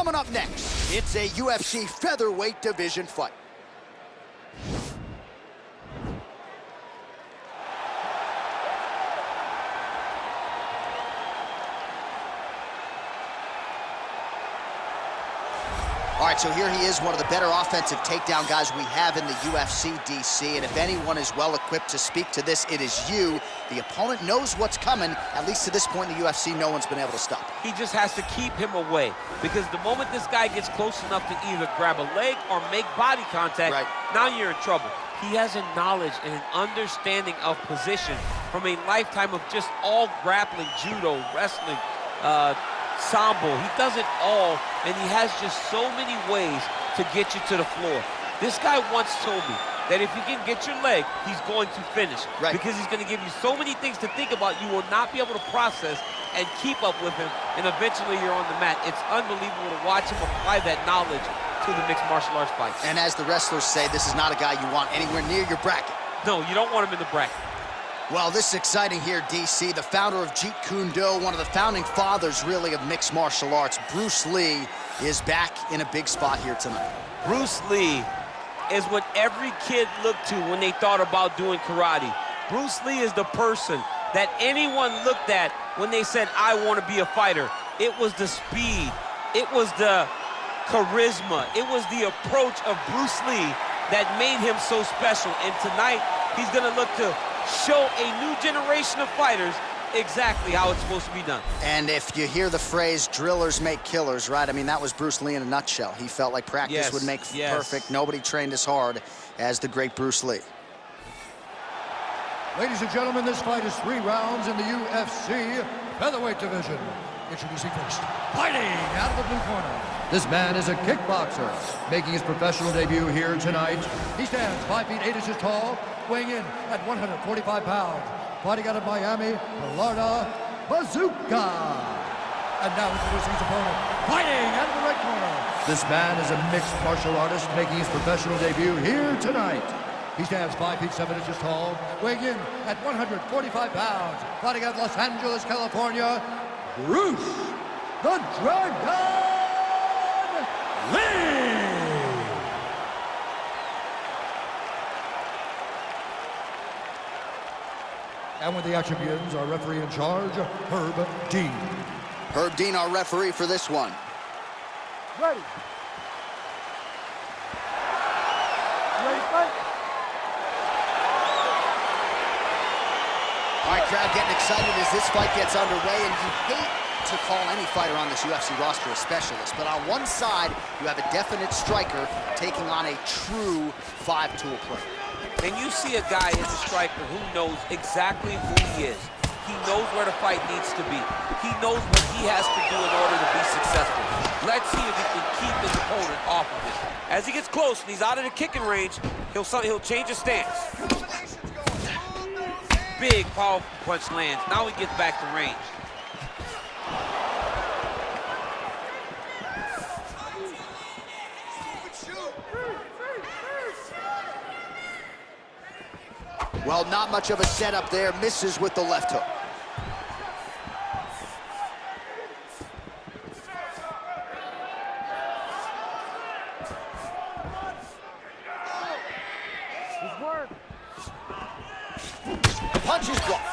Coming up next, it's a UFC featherweight division fight. All right, so here he is, one of the better offensive takedown guys we have in the UFC, DC. And if anyone is well-equipped to speak to this, it is you. The opponent knows what's coming. At least to this point in the UFC, no one's been able to stop him. He just has to keep him away, because the moment this guy gets close enough to either grab a leg or make body contact, now you're in trouble. He has a knowledge and an understanding of position from a lifetime of just all grappling, judo, wrestling, sambo. He does it all, and he has just so many ways to get you to the floor. This guy once told me that if you can get your leg, he's going to finish. Because he's going to give you so many things to think about, you will not be able to process and keep up with him, and eventually you're on the mat. It's unbelievable to watch him apply that knowledge to the mixed martial arts fight. And as the wrestlers say, this is not a guy you want anywhere near your bracket. No, you don't want him in the bracket. Well, this is exciting here, DC. The founder of Jeet Kune Do, one of the founding fathers, really, of mixed martial arts, Bruce Lee, is back in a big spot here tonight. Bruce Lee is what every kid looked to when they thought about doing karate. Bruce Lee is the person that anyone looked at when they said, I want to be a fighter. It was the speed. It was the charisma. It was the approach of Bruce Lee that made him so special. And tonight, he's going to look to show a new generation of fighters exactly how it's supposed to be done. And if you hear the phrase, drillers make killers, right? I mean, that was Bruce Lee in a nutshell. He felt like practice would make perfect. Nobody trained as hard as the great Bruce Lee. Ladies and gentlemen, this fight is 3 rounds in the UFC featherweight division. Introducing first, fighting out of the blue corner. This man is a kickboxer, making his professional debut here tonight. He stands 5 feet 8 inches tall, weighing in at 145 pounds. Fighting out of Miami, Florida, Bazooka. And now introducing his opponent, fighting out of the red corner. This man is a mixed martial artist, making his professional debut here tonight. He stands 5 feet 7 inches tall, weighing in at 145 pounds. Fighting out of Los Angeles, California, Bruce the Dragon Lee! And with the action begins, our referee in charge, Herb Dean. Herb Dean, our referee for this one. Ready. Ready, fight. All right, crowd getting excited as this fight gets underway, and you hate to call any fighter on this UFC roster a specialist, but on one side, you have a definite striker taking on a true 5-tool player. And you see a guy as a striker who knows exactly who he is. He knows where the fight needs to be. He knows what he has to do in order to be successful. Let's see if he can keep his opponent off of it. As he gets close and he's out of the kicking range, he'll change his stance. Big, powerful punch lands. Now he gets back to range. Well, not much of a setup there. Misses with the left hook. Punches blocked.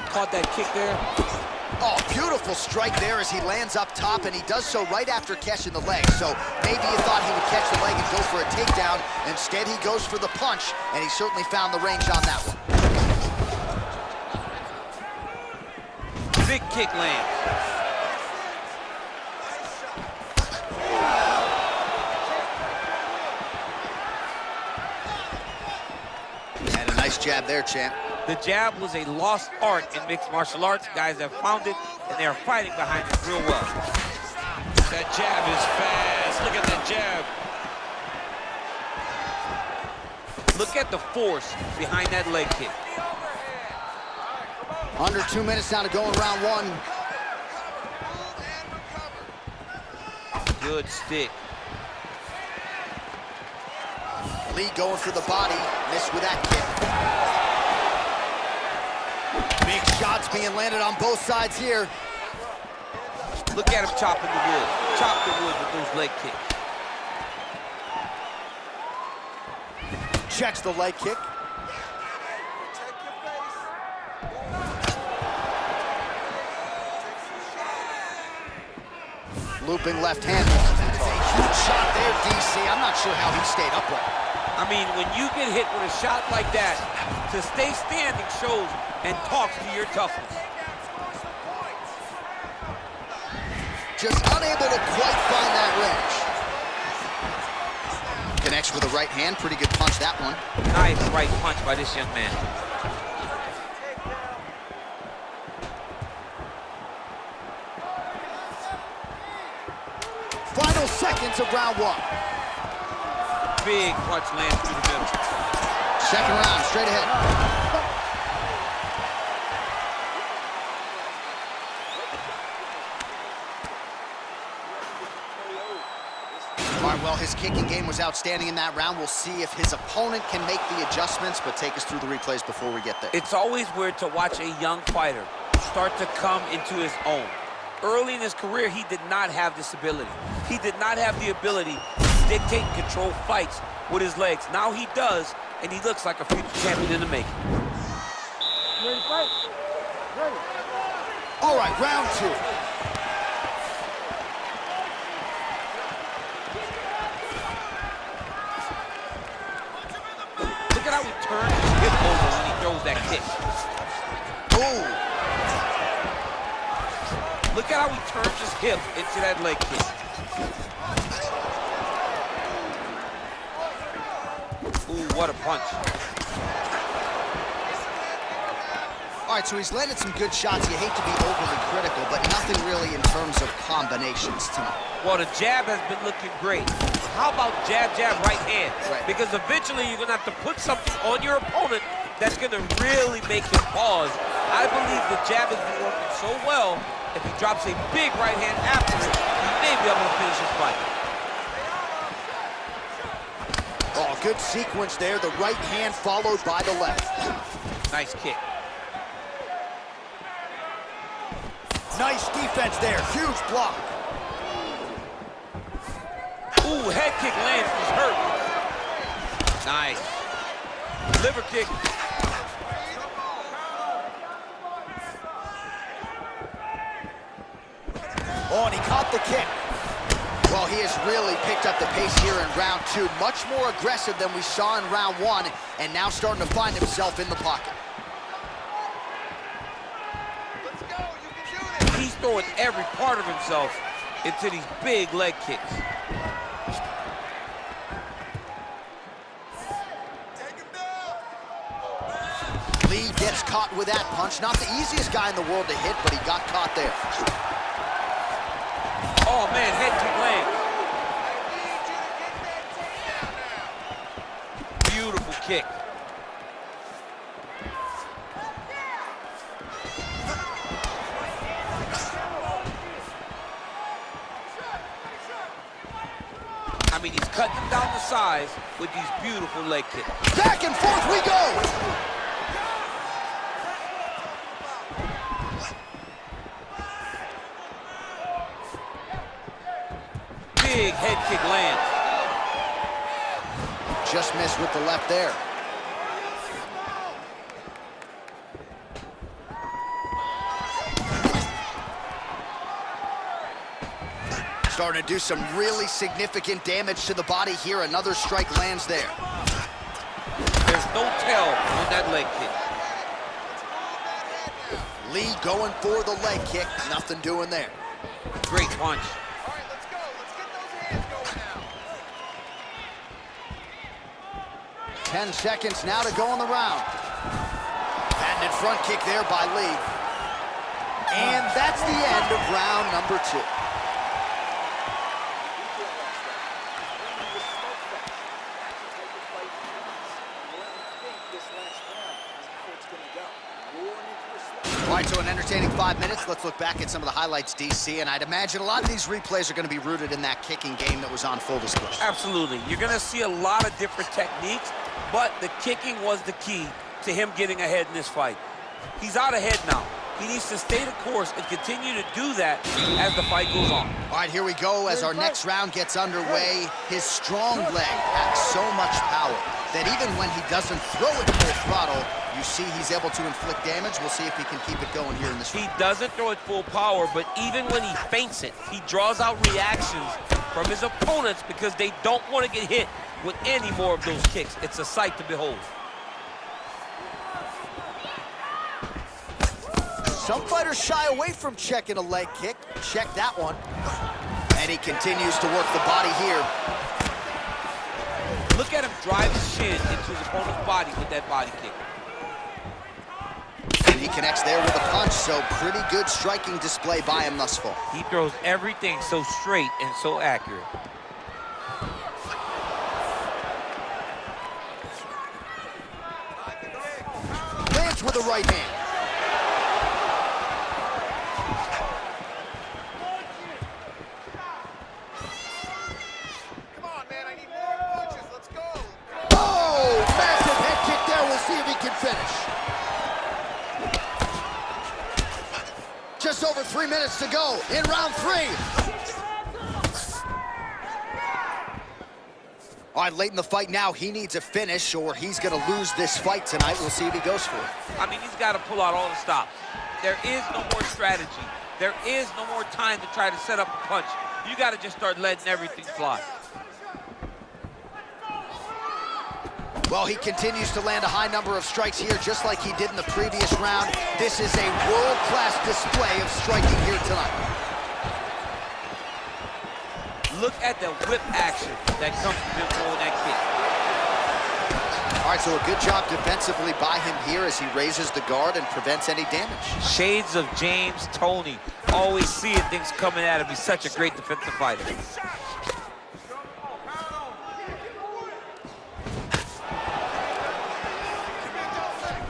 Caught that kick there. Oh, beautiful strike there as he lands up top, and he does so right after catching the leg. So maybe you thought he would catch the leg and go for a takedown. Instead, he goes for the punch, and he certainly found the range on that one. Big kick lands. And a nice jab there, champ. The jab was a lost art in mixed martial arts. Guys have found it, and they are fighting behind it real well. That jab is fast. Look at that jab. Look at the force behind that leg kick. Under 2 minutes now to go in round 1. Good stick. Lee going for the body. Missed with that kick. Big shots being landed on both sides here. Look at him chopping the wood. Chop the wood with those leg kicks. Checks the leg kick. Looping left hand. That is a huge shot there, DC. I'm not sure how he stayed upright. I mean, when you get hit with a shot like that, to stay standing shows and talks to your toughness. Just unable to quite find that range. Connects with the right hand. Pretty good punch, that one. Nice right punch by this young man. Final seconds of round one. Big punch lands through the middle. Second round, straight ahead. All right, well, his kicking game was outstanding in that round. We'll see if his opponent can make the adjustments, but take us through the replays before we get there. It's always weird to watch a young fighter start to come into his own. Early in his career, he did not have this ability. He did not have the ability to dictate and control fights with his legs. Now he does, and he looks like a future champion in the making. Ready to fight? Ready. All right, round two. Look at how he turns his hip over when he throws that kick. Ooh. Look at how he turns his hip into that leg kick. Ooh, what a punch. All right, so he's landed some good shots. You hate to be overly critical, but nothing really in terms of combinations tonight. Well, the jab has been looking great. How about jab, jab, right hand? Right. Because eventually you're going to have to put something on your opponent that's going to really make him pause. I believe the jab has been working so well. If he drops a big right hand after it, he may be able to finish his fight. Oh, good sequence there. The right hand followed by the left. Nice kick. Nice defense there. Huge block. Ooh, head kick lands. He's hurt. Nice. Liver kick. Oh, and he caught the kick. Well, he has really picked up the pace here in round two. Much more aggressive than we saw in round one, and now starting to find himself in the pocket. Let's go. You can do this. He's throwing every part of himself into these big leg kicks. Take him down. Lee gets caught with that punch. Not the easiest guy in the world to hit, but he got caught there. Oh, man, head kick lands. Beautiful kick. I mean, he's cutting them down to size with these beautiful leg kicks. Back and forth we go. Big head kick lands. Just missed with the left there. Starting to do some really significant damage to the body here. Another strike lands there. There's no tell on that leg kick. Lee going for the leg kick. Nothing doing there. Great punch. All right, let's go. Let's get those hands going now. 10 seconds now to go on the round. Patented front kick there by Lee. And that's the end of round number two. All right, so an entertaining 5 minutes. Let's look back at some of the highlights, DC, and I'd imagine a lot of these replays are going to be rooted in that kicking game that was on full display. Absolutely. You're going to see a lot of different techniques, but the kicking was the key to him getting ahead in this fight. He's out ahead now. He needs to stay the course and continue to do that as the fight goes on. All right, here we go as our next round gets underway. His strong leg packs so much power that even when he doesn't throw it full throttle, you see he's able to inflict damage. We'll see if he can keep it going here in this round. He doesn't throw it full power, but even when he feints it, he draws out reactions from his opponents because they don't want to get hit with any more of those kicks. It's a sight to behold. Some fighters shy away from checking a leg kick. Check that one. And he continues to work the body here. Look at him drive his shin into his opponent's body with that body kick. And he connects there with a punch, so pretty good striking display by him thus far. He throws everything so straight and so accurate. Lands with a right hand. Come on, man, I need more punches. Let's go. Oh, massive head kick there. We'll see if he can finish. Just over 3 minutes to go in round 3. All right, late in the fight now, he needs a finish or he's going to lose this fight tonight. We'll see if he goes for it. I mean, he's got to pull out all the stops. There is no more strategy. There is no more time to try to set up a punch. You got to just start letting everything fly. Well, he continues to land a high number of strikes here, just like he did in the previous round. This is a world-class display of striking here tonight. Look at the whip action that comes from him throwing that kick. All right, so a good job defensively by him here as he raises the guard and prevents any damage. Shades of James Toney. Always seeing things coming at him. He's such a great defensive fighter.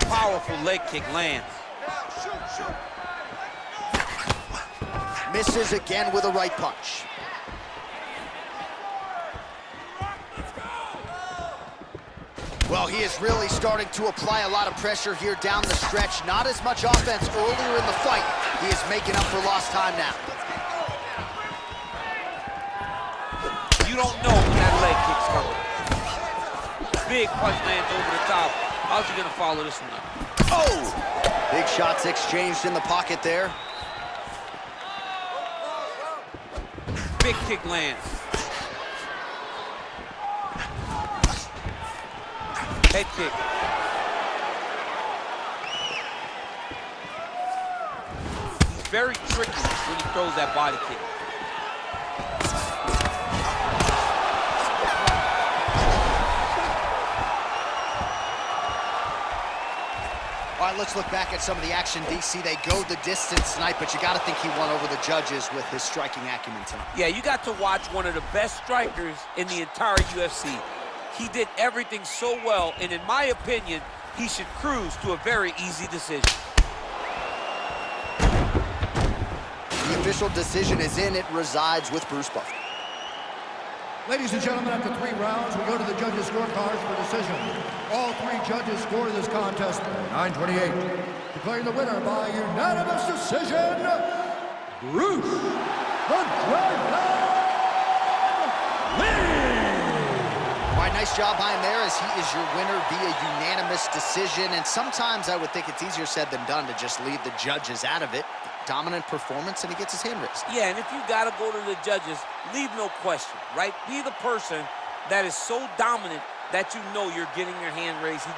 Powerful leg kick lands. Misses again with a right punch. Well, he is really starting to apply a lot of pressure here down the stretch. Not as much offense earlier in the fight. He is making up for lost time now. You don't know when that leg kick's coming. Big punch lands over the top. How's he gonna follow this one up? Oh! Big shots exchanged in the pocket there. Big kick lands. Head kick. He's very tricky when he throws that body kick. All right, let's look back at some of the action, DC. They go the distance tonight, but you got to think he won over the judges with his striking acumen tonight. Yeah, you got to watch one of the best strikers in the entire UFC. He did everything so well, and in my opinion, he should cruise to a very easy decision. The official decision is in. It resides with Bruce Buffer. Ladies and gentlemen, after 3 rounds, we go to the judges' scorecards for decision. All 3 judges scored this contest 9-28. Declaring the winner by unanimous decision, Bruce the Dragon Lee! All right, nice job by him there as he is your winner via unanimous decision. And sometimes I would think it's easier said than done to just leave the judges out of it. Dominant performance, and he gets his hand raised. Yeah, and if you got to go to the judges, leave no question, right? Be the person that is so dominant that you know you're getting your hand raised. He did